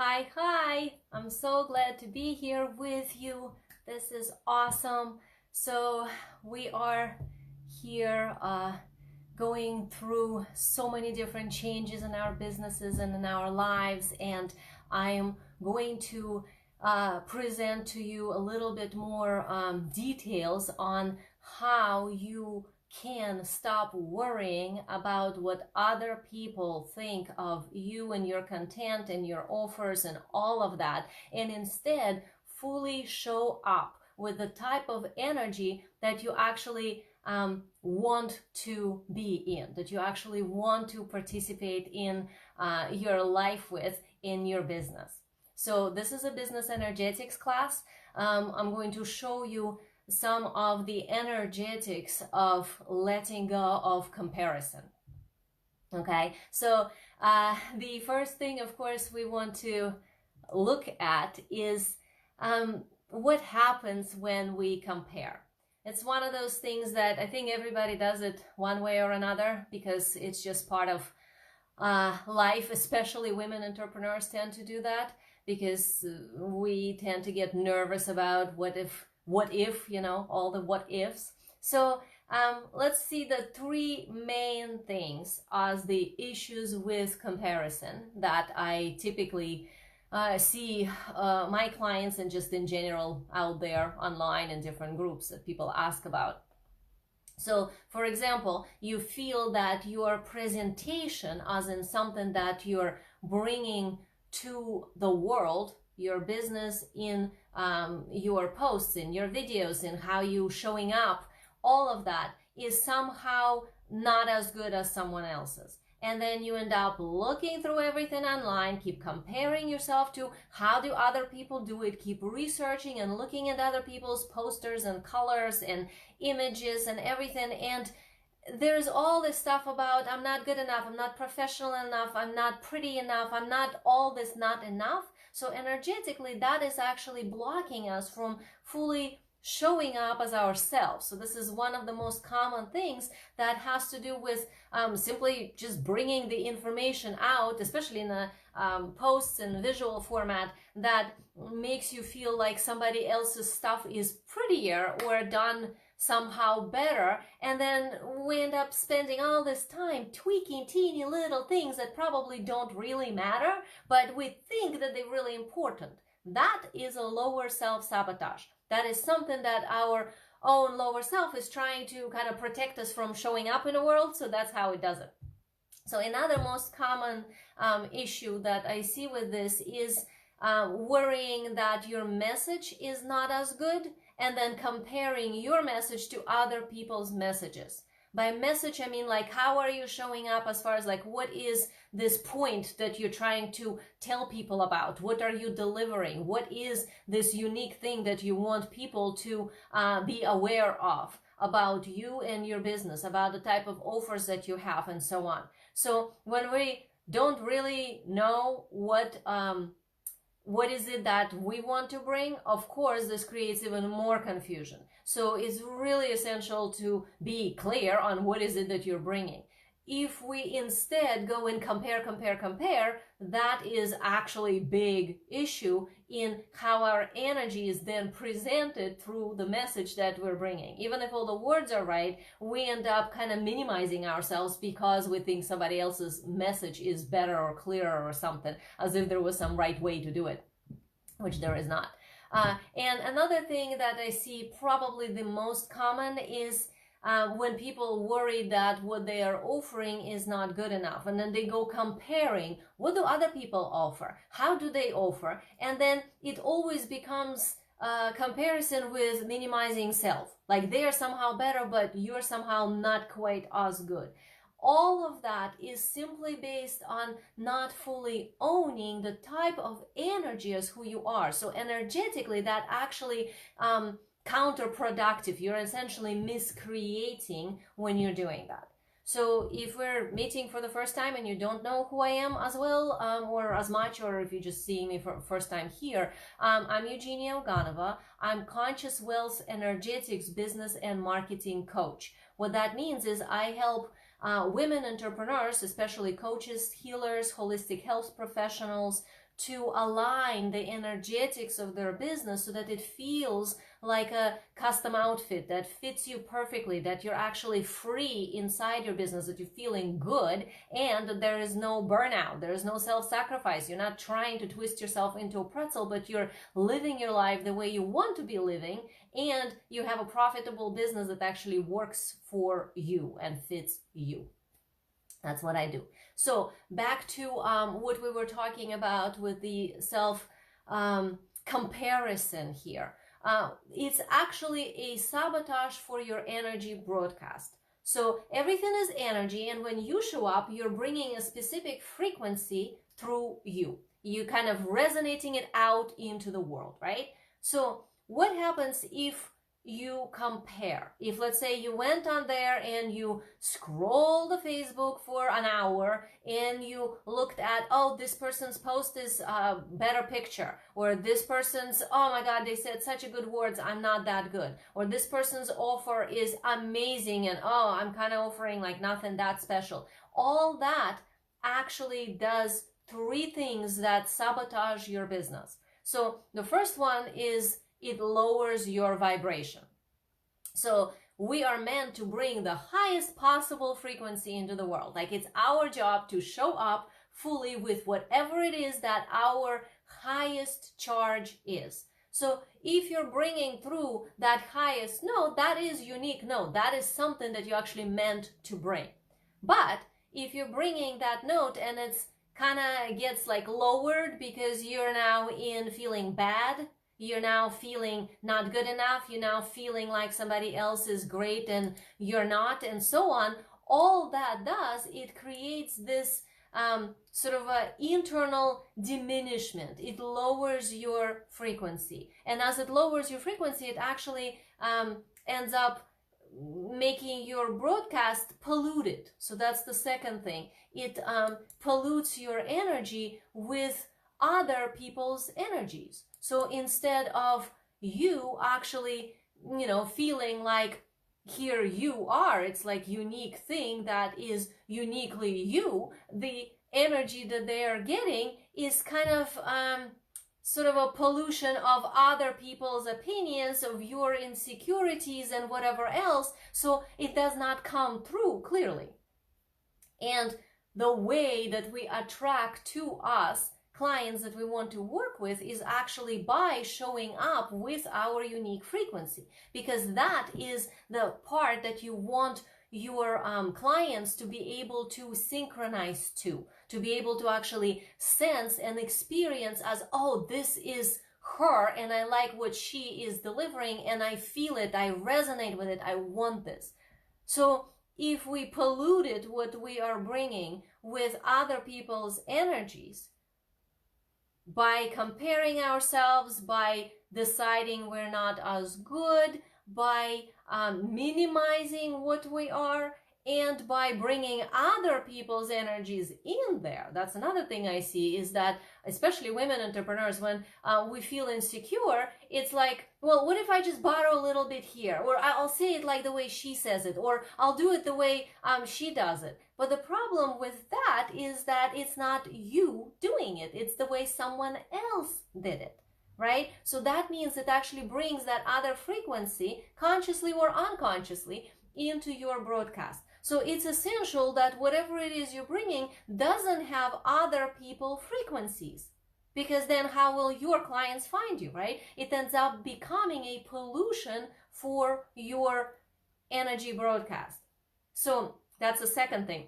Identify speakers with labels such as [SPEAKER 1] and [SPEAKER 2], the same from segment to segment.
[SPEAKER 1] Hi, I'm so glad to be here with you. This is awesome. So we are here going through so many different changes in our businesses and in our lives, and I am going to present to you a little bit more details on how you can stop worrying about what other people think of you and your content and your offers and all of that, and instead fully show up with the type of energy that you actually want to be in, that you actually want to participate in your life with, in your business. So this is a business energetics class. I'm going to show you some of the energetics of letting go of comparison. Okay, so the first thing, of course, we want to look at is what happens when we compare. It's one of those things that I think everybody does it one way or another because it's just part of life. Especially women entrepreneurs tend to do that because we tend to get nervous about what if, you know, all the what ifs. So let's see the three main things as the issues with comparison that I typically see my clients and just in general out there online in different groups that people ask about. So, for example, you feel that your presentation, as in something that you're bringing to the world, your business, in your posts, in your videos, in how you showing up, all of that is somehow not as good as someone else's. And then you end up looking through everything online, keep comparing yourself to how do other people do it, keep researching and looking at other people's posters and colors and images and everything. And there's all this stuff about I'm not good enough, I'm not professional enough, I'm not pretty enough, I'm not all this, not enough. So energetically, that is actually blocking us from fully showing up as ourselves. So this is one of the most common things that has to do with simply just bringing the information out, especially in the posts and visual format, that makes you feel like somebody else's stuff is prettier or done somehow better, and then we end up spending all this time tweaking teeny little things that probably don't really matter, but we think that they're really important. That is a lower self-sabotage. That is something that our own lower self is trying to kind of protect us from showing up in the world, so that's how it does it. So another most common issue that I see with this is worrying that your message is not as good, and then comparing your message to other people's messages. By message, I mean like how are you showing up as far as like what is this point that you're trying to tell people about? What are you delivering? What is this unique thing that you want people to be aware of about you and your business, about the type of offers that you have, and so on. So when we don't really know what is it that we want to bring, of course, this creates even more confusion. So it's really essential to be clear on what is it that you're bringing. If we instead go and compare, that is actually a big issue in how our energy is then presented through the message that we're bringing. Even if all the words are right, we end up kind of minimizing ourselves because we think somebody else's message is better or clearer or something, as if there was some right way to do it, which there is not. And another thing that I see probably the most common is when people worry that what they are offering is not good enough, and then they go comparing, what do other people offer, how do they offer, and then it always becomes comparison with minimizing self, like they are somehow better but you're somehow not quite as good. All of that is simply based on not fully owning the type of energy as who you are. So energetically, that actually counterproductive. You're essentially miscreating when you're doing that. So if we're meeting for the first time and you don't know who I am as well, or as much, or if you're just seeing me for the first time here, I'm Eugenia Oganova. I'm Conscious Wealth Energetics Business and Marketing Coach. What that means is I help women entrepreneurs, especially coaches, healers, holistic health professionals, to align the energetics of their business so that it feels like a custom outfit that fits you perfectly, that you're actually free inside your business, that you're feeling good, and that there is no burnout, there is no self-sacrifice. You're not trying to twist yourself into a pretzel, but you're living your life the way you want to be living, and you have a profitable business that actually works for you and fits you. That's what I do. So back to what we were talking about with the self comparison here. It's actually a sabotage for your energy broadcast. So everything is energy, and when you show up, you're bringing a specific frequency through you. You kind of resonating it out into the world, right? So what happens if you compare? If, let's say, you went on there and you scrolled the Facebook for an hour and you looked at, oh, this person's post is a better picture, or this person's, oh my God, they said such a good words, I'm not that good, or this person's offer is amazing and oh, I'm kind of offering like nothing that special. All that actually does three things that sabotage your business. So the first one is it lowers your vibration. So we are meant to bring the highest possible frequency into the world. Like, it's our job to show up fully with whatever it is that our highest charge is. So if you're bringing through that highest note, that is unique note. That is something that you actually meant to bring. But if you're bringing that note and it's kind of gets like lowered because you're now in feeling bad, you're now feeling not good enough, you're now feeling like somebody else is great and you're not, and so on, all that does, it creates this sort of a internal diminishment. It lowers your frequency. And as it lowers your frequency, it actually ends up making your broadcast polluted. So that's the second thing. It pollutes your energy with other people's energies. So instead of you actually, feeling like here you are, it's like unique thing that is uniquely you, the energy that they are getting is kind of sort of a pollution of other people's opinions, of your insecurities and whatever else, so it does not come through clearly. And the way that we attract to us clients that we want to work with is actually by showing up with our unique frequency, because that is the part that you want your clients to be able to synchronize to be able to actually sense and experience as, oh, this is her and I like what she is delivering and I feel it, I resonate with it, I want this. So if we polluted what we are bringing with other people's energies, by comparing ourselves, by deciding we're not as good, by minimizing what we are, and by bringing other people's energies in there. That's another thing I see, is that especially women entrepreneurs, when we feel insecure, it's like, well, what if I just borrow a little bit here, or I'll say it like the way she says it, or I'll do it the way she does it. But the problem with that is that it's not you doing it, it's the way someone else did it, right? So that means it actually brings that other frequency, consciously or unconsciously, into your broadcast. So it's essential that whatever it is you're bringing doesn't have other people frequencies, because then how will your clients find you, right? It ends up becoming a pollution for your energy broadcast. So that's the second thing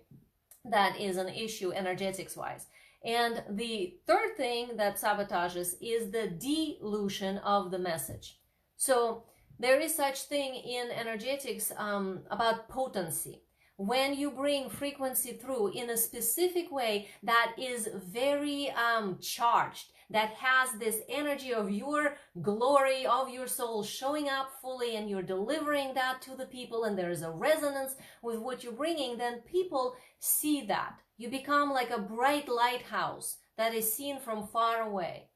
[SPEAKER 1] that is an issue energetics wise. And the third thing that sabotages is the dilution of the message. So there is such thing in energetics about potency. When you bring frequency through in a specific way that is very charged, that has this energy of your glory, of your soul showing up fully, and you're delivering that to the people, and there is a resonance with what you're bringing, then people see that. You become like a bright lighthouse that is seen from far away.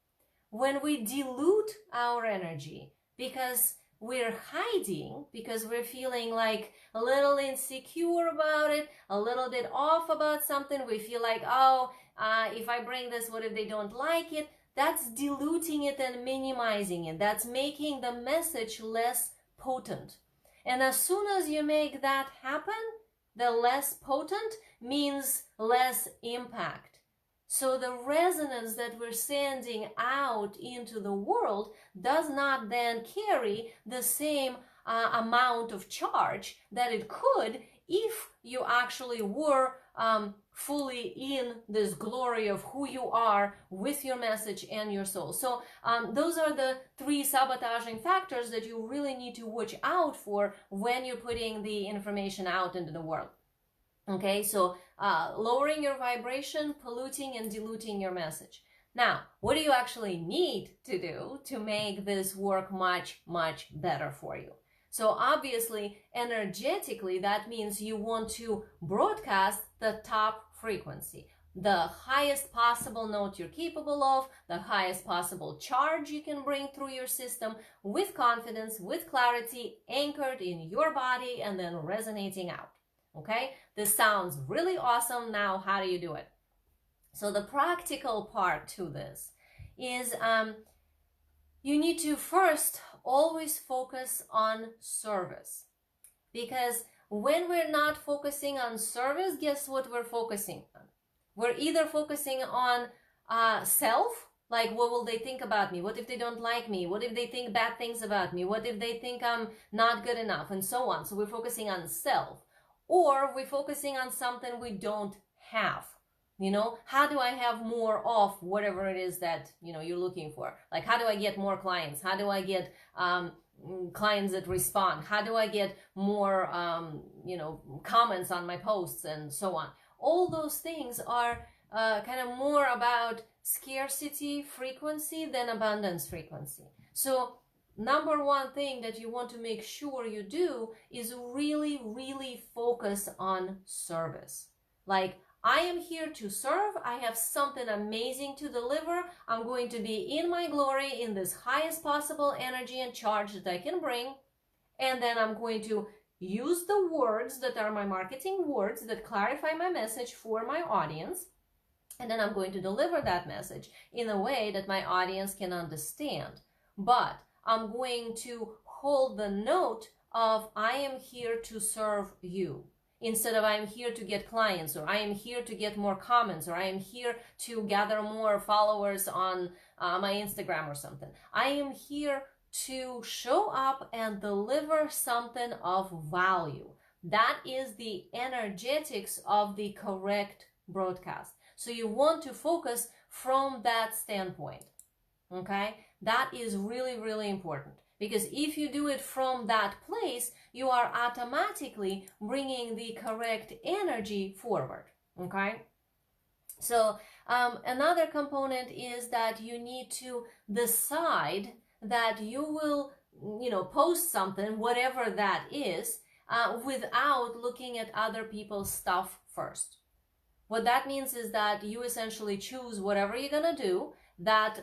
[SPEAKER 1] When we dilute our energy because we're hiding, because we're feeling like a little insecure about it, a little bit off about something, we feel like, oh, If I bring this, what if they don't like it? That's diluting it and minimizing it. That's making the message less potent. And as soon as you make that happen, the less potent means less impact. So the resonance that we're sending out into the world does not then carry the same amount of charge that it could if you actually were fully in this glory of who you are with your message and your soul. So those are the 3 sabotaging factors that you really need to watch out for when you're putting the information out into the world. Okay, so lowering your vibration, polluting and diluting your message. Now, what do you actually need to do to make this work much, much better for you? So obviously, energetically, that means you want to broadcast the top frequency, the highest possible note you're capable of, the highest possible charge you can bring through your system with confidence, with clarity, anchored in your body and then resonating out. Okay, this sounds really awesome. Now, how do you do it? So the practical part to this is you need to first always focus on service, because when we're not focusing on service, guess what we're focusing on? We're either focusing on self, like what will they think about me? What if they don't like me? What if they think bad things about me? What if they think I'm not good enough? And so on. So we're focusing on self, or we're focusing on something we don't have. You know, how do I have more of whatever it is that, you know, you're looking for? Like, how do I get more clients? How do I get clients that respond? How do I get more, you know, comments on my posts and so on? All those things are kind of more about scarcity frequency than abundance frequency. So number one thing that you want to make sure you do is really, really focus on service. Like, I am here to serve. I have something amazing to deliver. I'm going to be in my glory in this highest possible energy and charge that I can bring. And then I'm going to use the words that are my marketing words that clarify my message for my audience. And then I'm going to deliver that message in a way that my audience can understand. But I'm going to hold the note of I am here to serve you, instead of I am here to get clients, or I am here to get more comments, or I am here to gather more followers on my Instagram or something. I am here to show up and deliver something of value. That is the energetics of the correct broadcast. So you want to focus from that standpoint. Okay? That is really, really important. Because if you do it from that place, you are automatically bringing the correct energy forward, okay? So another component is that you need to decide that you will, you know, post something, whatever that is, without looking at other people's stuff first. What that means is that you essentially choose whatever you're gonna do, that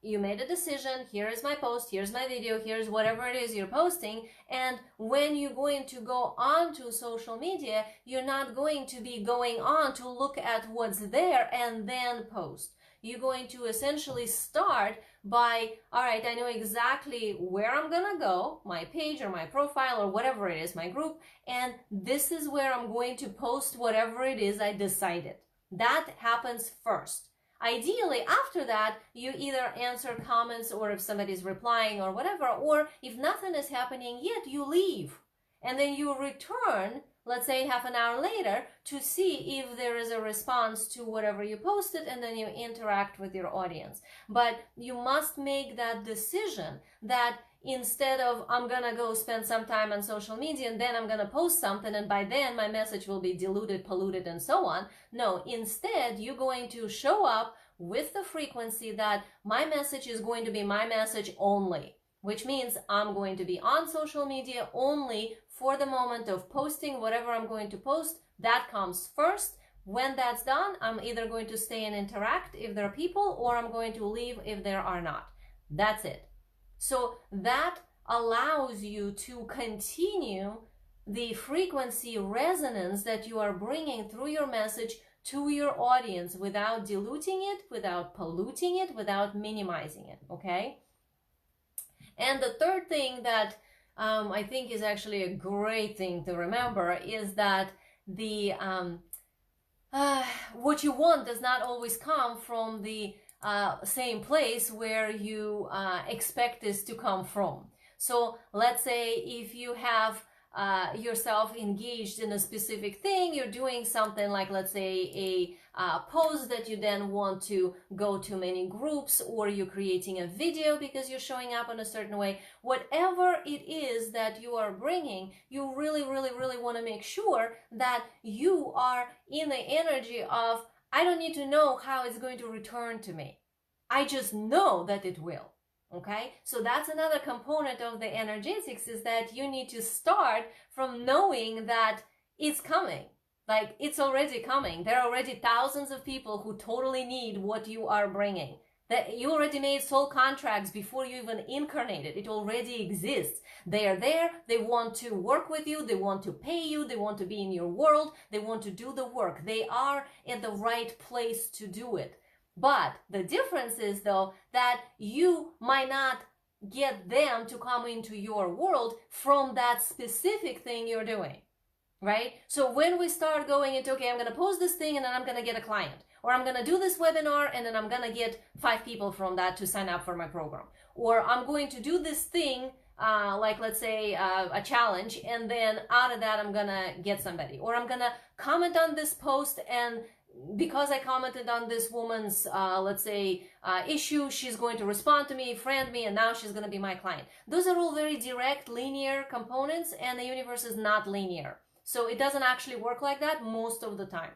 [SPEAKER 1] you made a decision, here is my post, here's my video, here's whatever it is you're posting, and when you're going to go on to social media, you're not going to be going on to look at what's there and then post. You're going to essentially start by, all right, I know exactly where I'm gonna go, my page or my profile or whatever it is, my group, and this is where I'm going to post whatever it is I decided. That happens first. Ideally, after that, you either answer comments, or if somebody's replying or whatever, or if nothing is happening yet, you leave. And then you return, let's say half an hour later, to see if there is a response to whatever you posted, and then you interact with your audience. But you must make that decision that instead of I'm gonna go spend some time on social media and then I'm gonna post something and by then my message will be diluted, polluted, and so on. No, instead you're going to show up with the frequency that my message is going to be my message only, which means I'm going to be on social media only for the moment of posting whatever I'm going to post. That comes first. When that's done, I'm either going to stay and interact if there are people, or I'm going to leave if there are not. That's it. So that allows you to continue the frequency resonance that you are bringing through your message to your audience without diluting it, without polluting it, without minimizing it, okay? And the third thing that I think is actually a great thing to remember is that the what you want does not always come from the same place where you expect this to come from. So let's say if you have yourself engaged in a specific thing, you're doing something like, let's say, a post that you then want to go to many groups, or you're creating a video because you're showing up in a certain way. Whatever it is that you are bringing, you really, really, really want to make sure that you are in the energy of, I don't need to know how it's going to return to me. I just know that it will. Okay, so that's another component of the energetics, is that you need to start from knowing that it's coming. Like, it's already coming. There are already thousands of people who totally need what you are bringing. That you already made soul contracts before you even incarnated. It already exists. They are there. They want to work with you. They want to pay you. They want to be in your world. They want to do the work. They are in the right place to do it. But the difference is, though, that you might not get them to come into your world from that specific thing you're doing, right? So when we start going into, okay, I'm going to post this thing and then I'm going to get a client, or I'm going to do this webinar and then I'm going to get 5 people from that to sign up for my program, or I'm going to do this thing, like let's say a challenge, and then out of that I'm going to get somebody, or I'm going to comment on this post, and because I commented on this woman's, let's say, issue, she's going to respond to me, friend me, and now she's going to be my client. Those are all very direct, linear components, and the universe is not linear. So it doesn't actually work like that most of the time.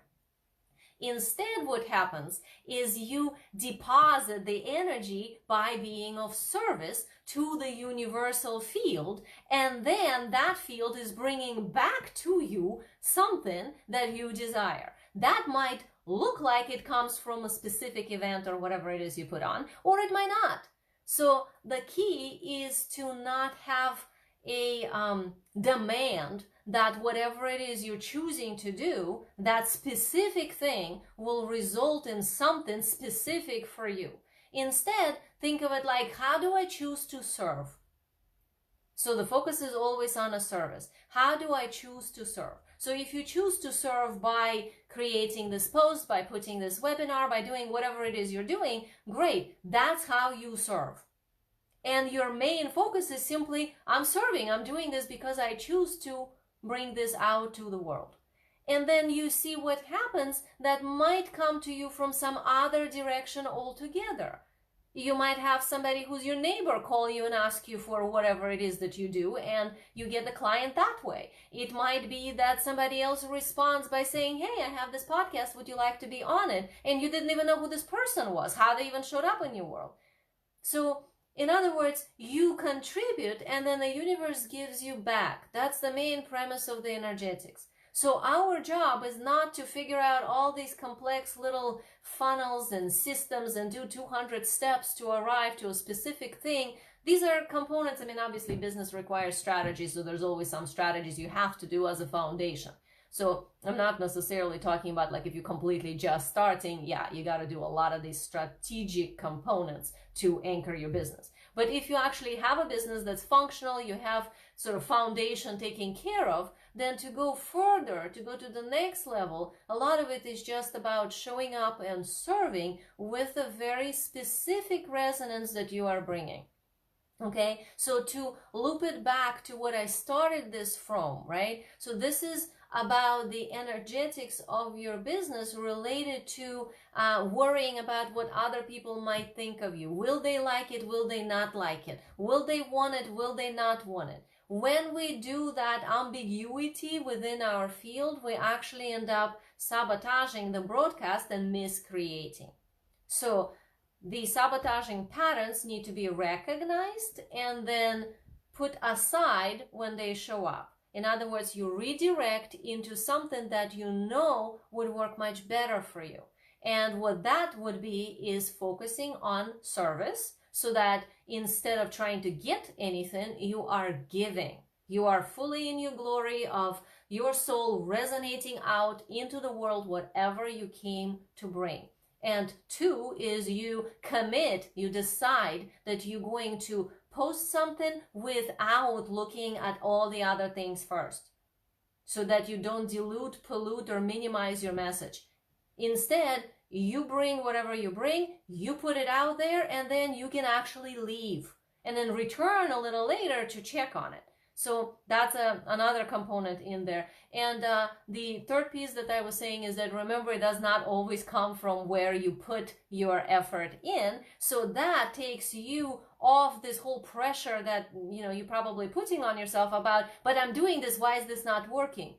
[SPEAKER 1] Instead, what happens is you deposit the energy by being of service to the universal field, and then that field is bringing back to you something that you desire. That might look like it comes from a specific event or whatever it is you put on, or it might not. So the key is to not have a demand that whatever it is you're choosing to do, that specific thing will result in something specific for you. Instead, think of it like, how do I choose to serve? So the focus is always on a service. How do I choose to serve? So if you choose to serve by creating this post, by putting this webinar, by doing whatever it is you're doing, great. That's how you serve. And your main focus is simply, I'm serving. I'm doing this because I choose to bring this out to the world. And then you see what happens that might come to you from some other direction altogether. You might have somebody who's your neighbor call you and ask you for whatever it is that you do, and you get the client that way. It might be that somebody else responds by saying, hey, I have this podcast, would you like to be on it? And you didn't even know who this person was, how they even showed up in your world. So, in other words, you contribute and then the universe gives you back. That's the main premise of the energetics. So our job is not to figure out all these complex little funnels and systems and do 200 steps to arrive to a specific thing. These are components. I mean, obviously business requires strategy, so there's always some strategies you have to do as a foundation. So I'm not necessarily talking about like if you're completely just starting, yeah, you got to do a lot of these strategic components to anchor your business. But if you actually have a business that's functional, you have sort of foundation taken care of, then to go further, to go to the next level, a lot of it is just about showing up and serving with a very specific resonance that you are bringing. Okay, so to loop it back to what I started this from, right? So this is about the energetics of your business related to worrying about what other people might think of you. Will they like it? Will they not like it? Will they want it? Will they not want it? When we do that ambiguity within our field, we actually end up sabotaging the broadcast and miscreating. So the sabotaging patterns need to be recognized and then put aside when they show up. In other words, you redirect into something that you know would work much better for you. And what that would be is focusing on service, so that instead of trying to get anything, you are giving. You are fully in your glory of your soul resonating out into the world whatever you came to bring. And 2 is you commit, you decide that you're going to post something without looking at all the other things first, so that you don't dilute, pollute, or minimize your message. Instead, you bring whatever you bring, you put it out there, and then you can actually leave and then return a little later to check on it. So that's another component in there. And the third piece that I was saying is that, remember, it does not always come from where you put your effort in. So that takes you off this whole pressure that, you know, you're probably putting on yourself about, but I'm doing this, why is this not working?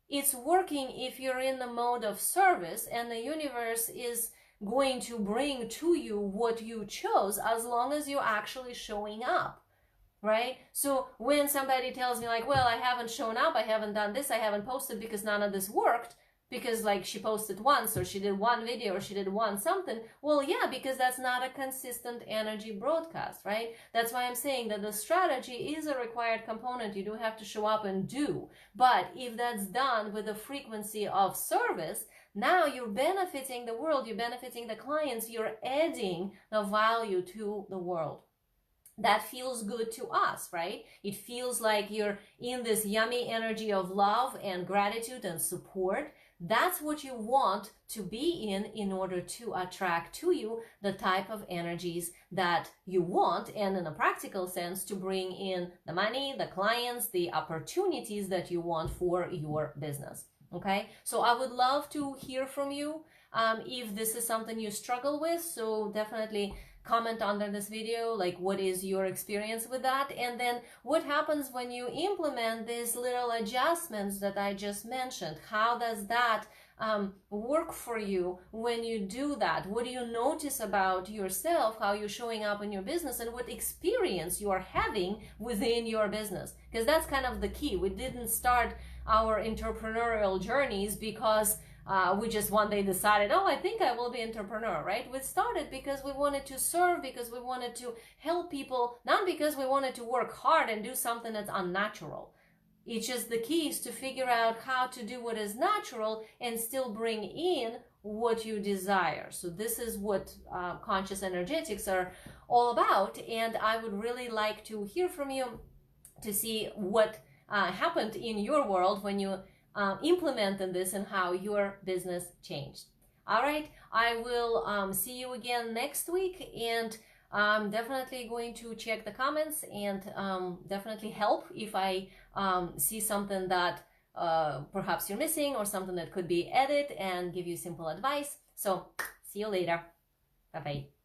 [SPEAKER 1] It's working if you're in the mode of service, and the universe is going to bring to you what you chose, as long as you're actually showing up, right? So when somebody tells me like, well, I haven't shown up, I haven't done this, I haven't posted because none of this worked, because like she posted once, or she did one video, or she did one something. Well, yeah, because that's not a consistent energy broadcast, right? That's why I'm saying that the strategy is a required component. You do have to show up and do. But if that's done with a frequency of service, now you're benefiting the world, you're benefiting the clients, you're adding the value to the world. That feels good to us, right? It feels like you're in this yummy energy of love and gratitude and support. That's what you want to be in order to attract to you the type of energies that you want, and in a practical sense, to bring in the money, the clients, the opportunities that you want for your business. Okay, so I would love to hear from you if this is something you struggle with. So definitely comment under this video, like, what is your experience with that, and then what happens when you implement these little adjustments that I just mentioned. How does that work for you when you do that? What do you notice about yourself, how you're showing up in your business, and what experience you are having within your business? Because that's kind of the key. We didn't start our entrepreneurial journeys because we just one day decided, oh, I think I will be entrepreneur, right? We started because we wanted to serve, because we wanted to help people, not because we wanted to work hard and do something that's unnatural. It's just the key is to figure out how to do what is natural and still bring in what you desire. So this is what conscious energetics are all about. And I would really like to hear from you to see what happened in your world when you implemented this and how your business changed. All right, I will see you again next week, and I'm definitely going to check the comments and definitely help if I see something that perhaps you're missing, or something that could be added, and give you simple advice. So see you later. Bye-bye.